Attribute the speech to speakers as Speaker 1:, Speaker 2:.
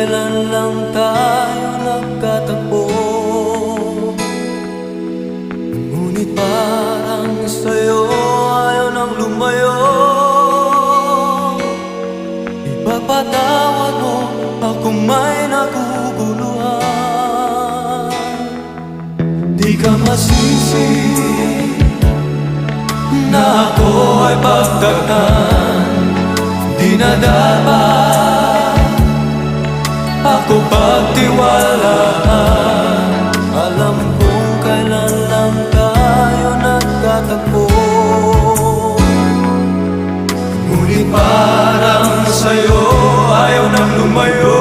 Speaker 1: kailan lang tayo nagkatagpo. Ngunit parang sa'yo ayaw nang lumayo. Ipapatawad mo akong may naguguluhan. Di ka masisi na ako ay pagtaktan. Di na dapat ako pagtiwalaan. Alam kong kailan lang tayo nagkatagpo. Ngunit parang sa'yo ayaw nang lumayo.